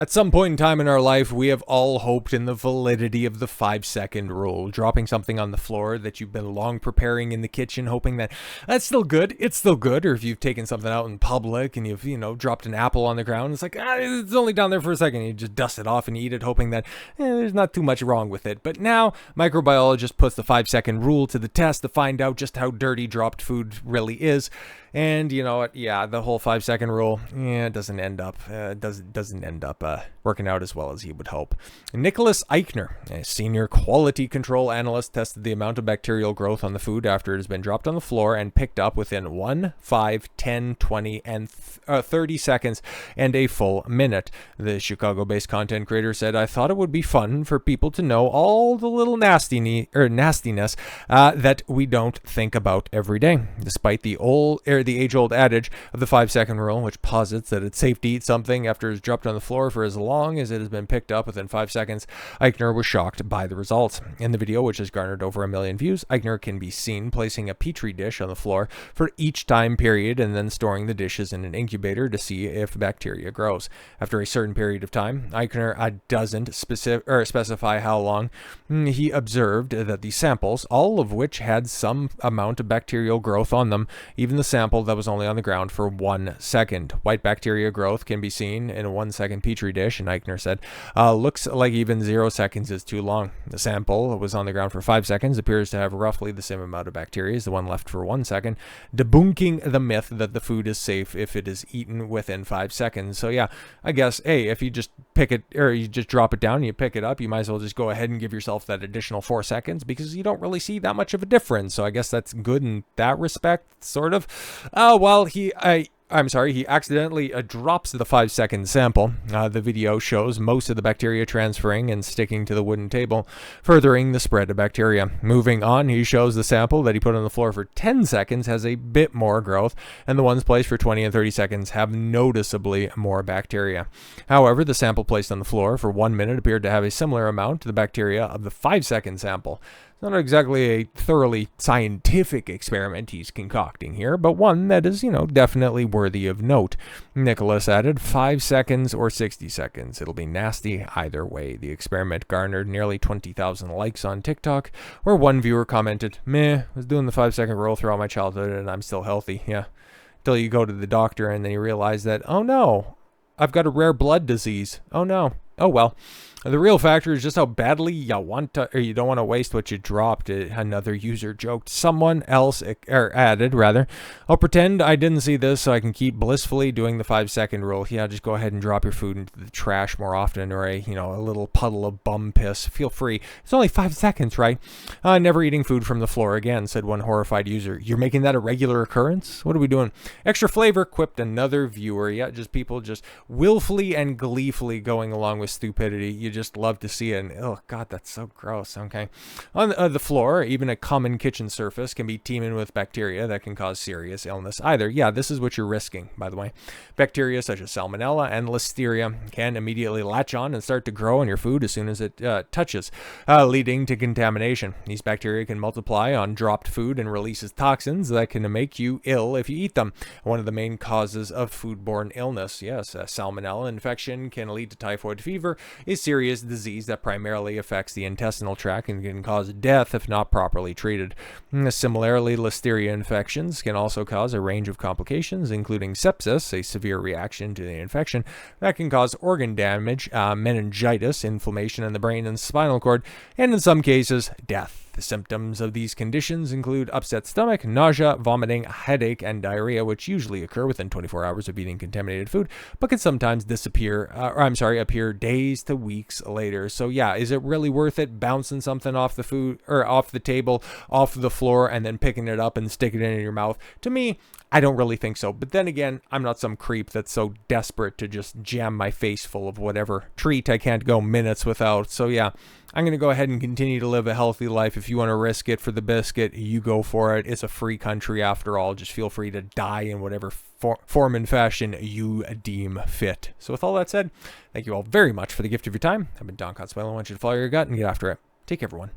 At some point in time in our life, we have all hoped in the validity of the 5-second rule. Dropping something on the floor that you've been long preparing in the kitchen, hoping that that's still good, it's still good. Or if you've taken something out in public and you've, dropped an apple on the ground, it's like, it's only down there for a second. You just dust it off and eat it, hoping that there's not too much wrong with it. But now, Microbiologist puts the 5-second rule to the test to find out just how dirty dropped food really is. And you know what? Yeah, the whole 5-second rule, it doesn't end up working out as well as he would hope. Nicholas Eichner, a senior quality control analyst, tested the amount of bacterial growth on the food after it has been dropped on the floor and picked up within 1, 5, 10, 20, and 30 seconds and a full minute. The Chicago-based content creator said, "I thought it would be fun for people to know all the little nastiness that we don't think about every day, despite the age-old adage of the 5-second rule, which posits that it's safe to eat something after it's dropped on the floor for as long as it has been picked up within 5 seconds. Eichner was shocked by the results. In the video, which has garnered over 1 million views, Eichner can be seen placing a petri dish on the floor for each time period and then storing the dishes in an incubator to see if bacteria grows. After a certain period of time, Eichner doesn't specify how long. He observed that the samples, all of which had some amount of bacterial growth on them, even the sample that was only on the ground for 1 second. White bacteria growth can be seen in a 1-second petri dish, and Eichner said, looks like even 0 seconds is too long. The sample was on the ground for 5 seconds, appears to have roughly the same amount of bacteria as the one left for 1 second, debunking the myth that the food is safe if it is eaten within 5 seconds. So yeah, I guess, hey, if you just pick it, or you just drop it down and you pick it up, you might as well just go ahead and give yourself that additional 4 seconds because you don't really see that much of a difference. So I guess that's good in that respect, sort of. Well, he accidentally drops the 5-second sample. The video shows most of the bacteria transferring and sticking to the wooden table, furthering the spread of bacteria. Moving on, he shows the sample that he put on the floor for 10 seconds has a bit more growth, and the ones placed for 20 and 30 seconds have noticeably more bacteria. However, the sample placed on the floor for 1 minute appeared to have a similar amount to the bacteria of the 5-second sample. Not exactly a thoroughly scientific experiment he's concocting here, but one that is, definitely worthy of note. Nicholas added, 5 seconds or 60 seconds. It'll be nasty either way. The experiment garnered nearly 20,000 likes on TikTok, where one viewer commented, "Meh, was doing the 5-second rule throughout my childhood and I'm still healthy." Yeah. Till you go to the doctor and then you realize that, oh no, I've got a rare blood disease. Oh no. Oh well. The real factor is just how badly you don't want to waste what you dropped. Another user joked. Someone else added, "I'll pretend I didn't see this so I can keep blissfully doing the 5-second rule. Yeah, just go ahead and drop your food into the trash more often, or a little puddle of bum piss. Feel free. It's only 5 seconds, right? Never eating food from the floor again," said one horrified user. "You're making that a regular occurrence? What are we doing?" Extra flavor, quipped another viewer. Yeah, just people just willfully and gleefully going along with stupidity. You just love to see it. And, oh god, that's so gross. Okay, on the floor, even a common kitchen surface can be teeming with bacteria that can cause serious illness either. Yeah, this is what you're risking, by the way. Bacteria such as salmonella and listeria can immediately latch on and start to grow on your food as soon as it touches, leading to contamination. These bacteria can multiply on dropped food and releases toxins that can make you ill if you eat them. One of the main causes of foodborne illness, yes, salmonella infection can lead to typhoid fever, a serious disease that primarily affects the intestinal tract and can cause death if not properly treated. Similarly, listeria infections can also cause a range of complications, including sepsis, a severe reaction to the infection that can cause organ damage, meningitis, inflammation in the brain and spinal cord, and in some cases, death. The symptoms of these conditions include upset stomach, nausea, vomiting, headache, and diarrhea, which usually occur within 24 hours of eating contaminated food, but can sometimes appear days to weeks later. So yeah, is it really worth it bouncing something off the food or off the table, off the floor, and then picking it up and sticking it in your mouth? To me, I don't really think so. But then again, I'm not some creep that's so desperate to just jam my face full of whatever treat I can't go minutes without. So yeah, I'm going to go ahead and continue to live a healthy life. If you want to risk it for the biscuit, you go for it. It's a free country after all. Just feel free to die in whatever form and fashion you deem fit. So with all that said, thank you all very much for the gift of your time. I've been Don Consuelo. I want you to follow your gut and get after it. Take care, everyone.